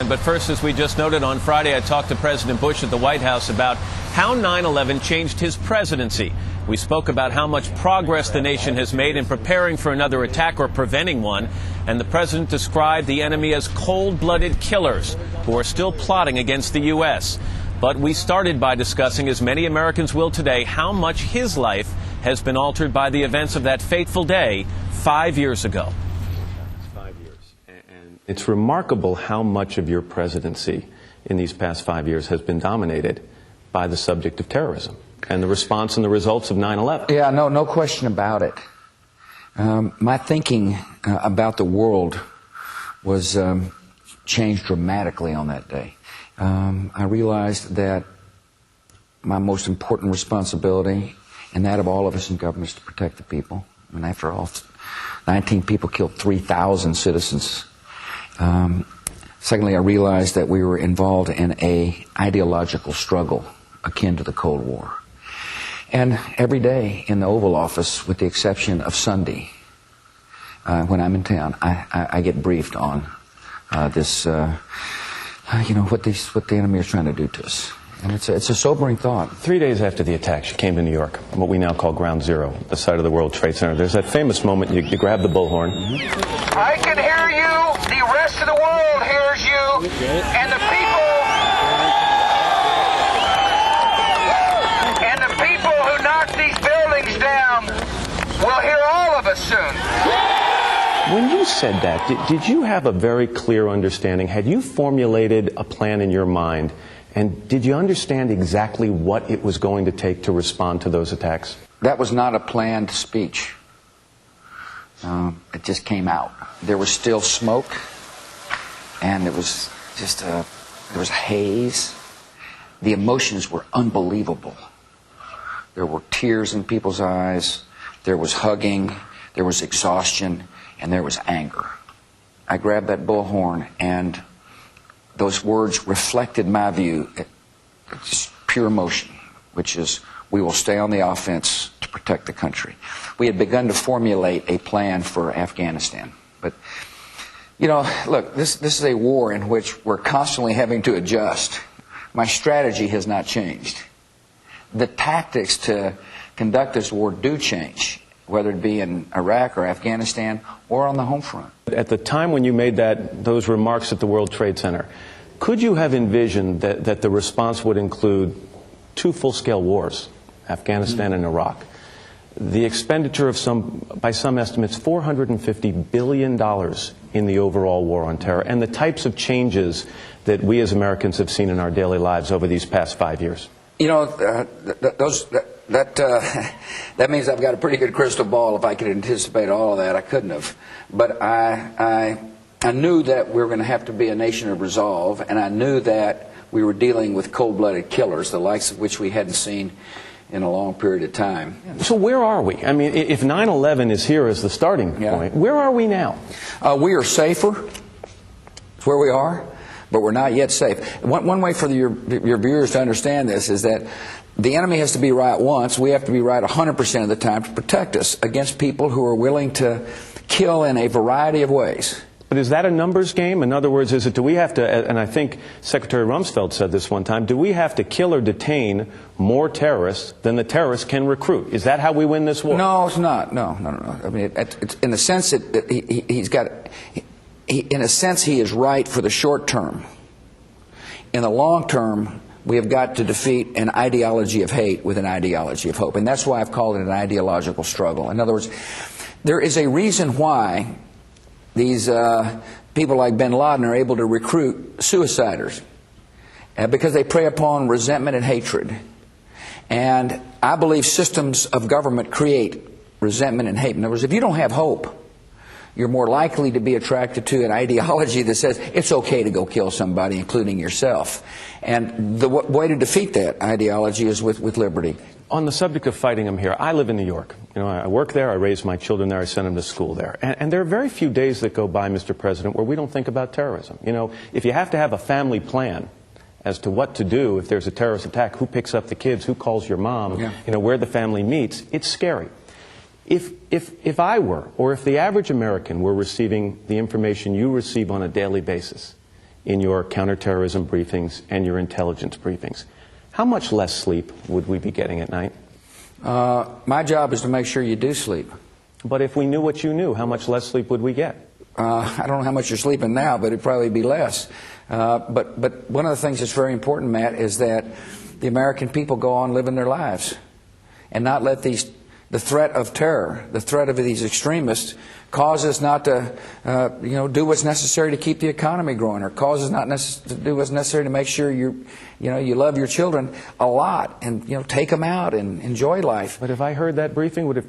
But first, as we just noted on Friday, I talked to President Bush at the White House about how 9/11 changed his presidency. We spoke about how much progress the nation has made in preparing for another attack or preventing one. And the president described the enemy as cold-blooded killers who are still plotting against the U.S. But we started by discussing, as many Americans will today, how much his life has been altered by the events of that fateful day 5 years ago. 5 years. And it's remarkable how much of your presidency in these past 5 years has been dominated by the subject of terrorism and the response and the results of 9/11. Yeah, no question about it. My thinking about the world was changed dramatically on that day. I realized that my most important responsibility, and that of all of us in government, is to protect the people. I mean, after all, 19 people killed 3,000 citizens. Secondly, I realized that we were involved in an ideological struggle akin to the Cold War. And every day in the Oval Office, with the exception of Sunday, when I'm in town, I get briefed on this, what the enemy is trying to do to us. And it's a sobering thought. 3 days after the attack, she came to New York, what we now call Ground Zero, the site of the World Trade Center. There's that famous moment you grab the bullhorn. I can hear you. The rest of the world hears you. And the people who knock these buildings down will hear all of us soon. When you said that, did you have a very clear understanding? Had you formulated a plan in your mind? And did you understand exactly what it was going to take to respond to those attacks? That was not a planned speech. It just came out. There was still smoke, and it was just there was haze. The emotions were unbelievable. There were tears in people's eyes. There was hugging. There was exhaustion, and there was anger. I grabbed that bullhorn, and those words reflected my view. It's pure emotion, which is, we will stay on the offense to protect the country. We had begun to formulate a plan for Afghanistan. But, look, this is a war in which we're constantly having to adjust. My strategy has not changed. The tactics to conduct this war do change, whether it be in Iraq or Afghanistan or on the home front. At the time when you made those remarks at the World Trade Center, could you have envisioned that the response would include 2 full-scale wars, Afghanistan and Iraq? The expenditure of by some estimates, $450 billion in the overall war on terror, and the types of changes that we as Americans have seen in our daily lives over these past 5 years. That means I've got a pretty good crystal ball. If I could anticipate all of that, I couldn't have. But I knew that we were going to have to be a nation of resolve, and I knew that we were dealing with cold-blooded killers, the likes of which we hadn't seen in a long period of time. So where are we? I mean, if 9/11 is here as the starting point, where are we now? We are safer. It's where we are. But we're not yet safe. One way for your viewers to understand this is that the enemy has to be right once. We have to be right 100% of the time to protect us against people who are willing to kill in a variety of ways. But is that a numbers game? In other words, do we have to, and I think Secretary Rumsfeld said this one time, do we have to kill or detain more terrorists than the terrorists can recruit? Is that how we win this war? No, it's not. No. I mean, it's in the sense that he's got... in a sense, he is right for the short term. In the long term, we have got to defeat an ideology of hate with an ideology of hope. And that's why I've called it an ideological struggle. In other words, there is a reason why these people like bin Laden are able to recruit suiciders. Because they prey upon resentment and hatred. And I believe systems of government create resentment and hate. In other words, if you don't have hope, you're more likely to be attracted to an ideology that says it's okay to go kill somebody, including yourself. And the way to defeat that ideology is with liberty. On the subject of fighting them here, I live in New York. I work there, I raise my children there, I send them to school there. And there are very few days that go by, Mr. President, where we don't think about terrorism. If you have to have a family plan as to what to do if there's a terrorist attack, who picks up the kids, who calls your mom, where the family meets, it's scary. If I were, or if the average American were receiving the information you receive on a daily basis, in your counterterrorism briefings and your intelligence briefings. How much less sleep would we be getting at night? My job is to make sure you do sleep. But if we knew what you knew, how much less sleep would we get? I don't know how much you're sleeping now, but it'd probably be less. But one of the things that's very important, Matt, is that the American people go on living their lives and not let the threat of terror, the threat of these extremists, cause us not to do what's necessary to keep the economy growing, or cause us not to do what's necessary to make sure you love your children a lot and take them out and enjoy life. But if I heard that briefing, would it,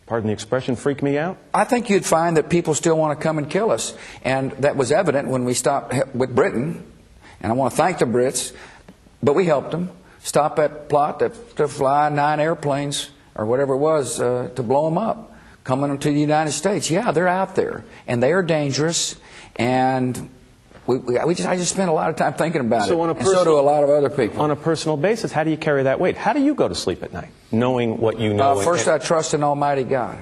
pardon the expression, freak me out? I think you'd find that people still want to come and kill us. And that was evident when we stopped with Britain. And I want to thank the Brits, but we helped them stop that plot to fly 9 airplanes or whatever it was to blow them up, coming to the United States. Yeah, they're out there, and they are dangerous. And I just spent a lot of time thinking about it, and so do a lot of other people. On a personal basis, how do you carry that weight? How do you go to sleep at night, knowing what you know? First, I trust in Almighty God.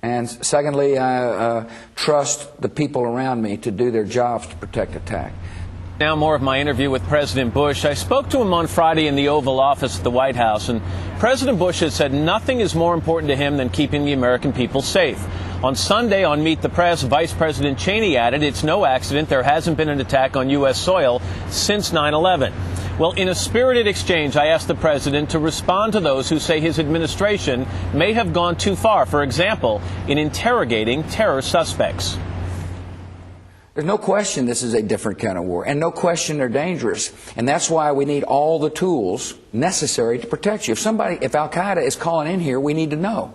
And secondly, I trust the people around me to do their jobs to protect attack. Now more of my interview with President Bush. I spoke to him on Friday in the Oval Office at the White House, and President Bush has said nothing is more important to him than keeping the American people safe. On Sunday on Meet the Press, Vice President Cheney added it's no accident there hasn't been an attack on U.S. soil since 9/11. Well, in a spirited exchange, I asked the president to respond to those who say his administration may have gone too far, for example, in interrogating terror suspects. There's no question this is a different kind of war, and no question they're dangerous. And that's why we need all the tools necessary to protect you. If Al-Qaeda is calling in here, we need to know.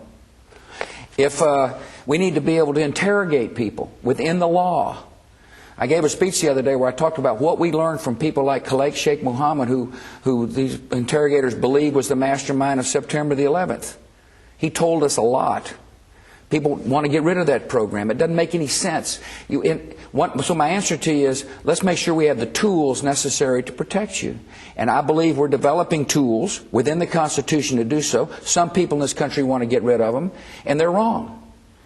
We need to be able to interrogate people within the law. I gave a speech the other day where I talked about what we learned from people like Khalid Sheikh Mohammed, who these interrogators believe was the mastermind of September the 11th. He told us a lot. People want to get rid of that program. It doesn't make any sense. So my answer to you is, let's make sure we have the tools necessary to protect you. And I believe we're developing tools within the Constitution to do so. Some people in this country want to get rid of them, and they're wrong.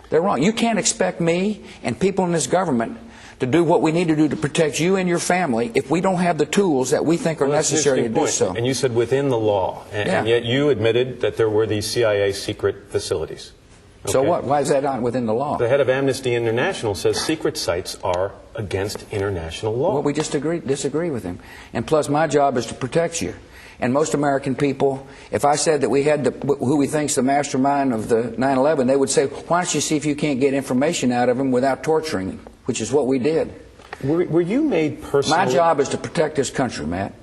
They're wrong. You can't expect me and people in this government to do what we need to do to protect you and your family if we don't have the tools that we think are necessary to do so. And you said within the law, and yet you admitted that there were these CIA secret facilities. Okay. So what? Why is that not within the law? The head of Amnesty International says secret sites are against international law. Well, we just disagree with him. And plus, my job is to protect you. And most American people, if I said that we had who we think's the mastermind of the 9/11, they would say, why don't you see if you can't get information out of him without torturing him, which is what we did. Were you made personally? My job is to protect this country, Matt.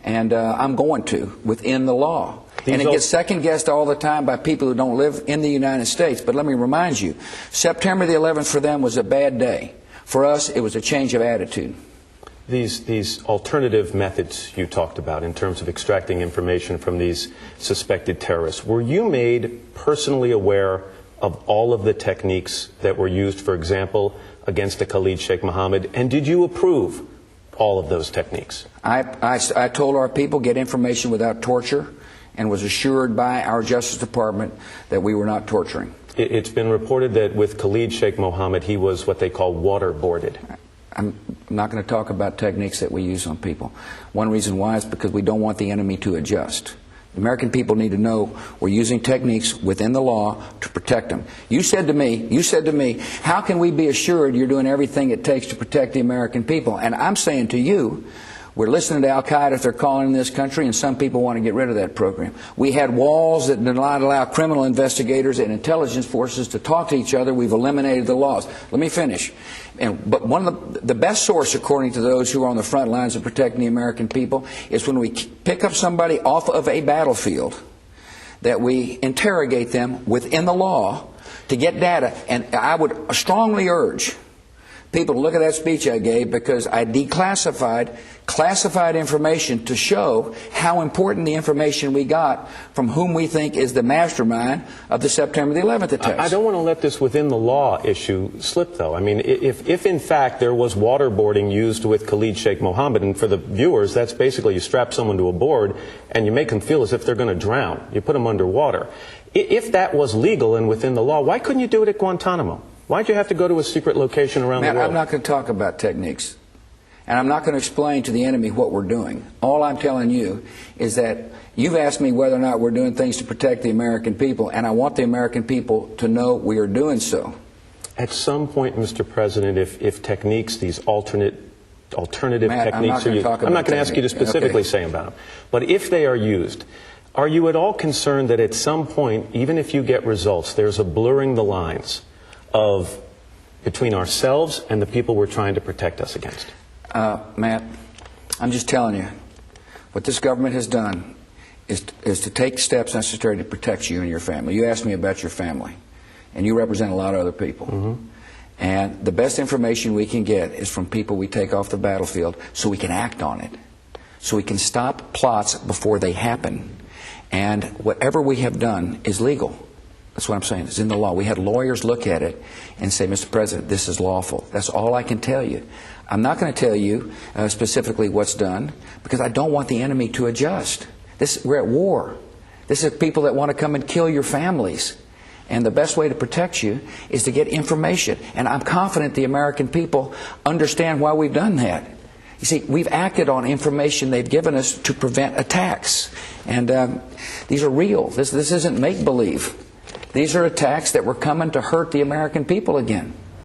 And I'm going to, within the law. And it gets second-guessed all the time by people who don't live in the United States. But let me remind you, September the 11th for them was a bad day. For us, it was a change of attitude. These alternative methods you talked about in terms of extracting information from these suspected terrorists, were you made personally aware of all of the techniques that were used, for example, against the Khalid Sheikh Mohammed, and did you approve all of those techniques? I told our people, get information without torture, and was assured by our Justice Department that we were not torturing. It's been reported that with Khalid Sheikh Mohammed, he was what they call waterboarded. I'm not going to talk about techniques that we use on people. One reason why is because we don't want the enemy to adjust. The American people need to know we're using techniques within the law to protect them. You said to me, how can we be assured you're doing everything it takes to protect the American people? And I'm saying to you, we're listening to Al-Qaeda if they're calling in this country, and some people want to get rid of that program. We had walls that did not allow criminal investigators and intelligence forces to talk to each other. We've eliminated the laws. Let me finish. But one of the best source, according to those who are on the front lines of protecting the American people, is when we pick up somebody off of a battlefield, that we interrogate them within the law to get data. And I would strongly urge people to look at that speech I gave, because I declassified classified information to show how important the information we got from whom we think is the mastermind of the September the 11th attacks. I don't want to let this within the law issue slip, though. I mean, if in fact there was waterboarding used with Khalid Sheikh Mohammed, and for the viewers, that's basically you strap someone to a board and you make them feel as if they're going to drown. You put them underwater. If that was legal and within the law, why couldn't you do it at Guantanamo? Why'd you have to go to a secret location around Matt, the world? I'm not going to talk about techniques. And I'm not going to explain to the enemy what we're doing. All I'm telling you is that you've asked me whether or not we're doing things to protect the American people, and I want the American people to know we are doing so. At some point, Mr. President, if techniques, these alternative Matt, techniques are used, I'm not going to ask you to specifically say about them, but if they are used, are you at all concerned that at some point, even if you get results, there's a blurring the lines of between ourselves and the people we're trying to protect us against? Matt, I'm just telling you, what this government has done is to take steps necessary to protect you and your family. You asked me about your family, and you represent a lot of other people. Mm-hmm. And the best information we can get is from people we take off the battlefield so we can act on it, so we can stop plots before they happen. And whatever we have done is legal. That's what I'm saying. It's in the law. We had lawyers look at it and say, Mr. President, this is lawful. That's all I can tell you. I'm not going to tell you specifically what's done because I don't want the enemy to adjust. We're at war. This is people that want to come and kill your families. And the best way to protect you is to get information. And I'm confident the American people understand why we've done that. You see, we've acted on information they've given us to prevent attacks. And these are real. This isn't make-believe. These are attacks that were coming to hurt the American people again.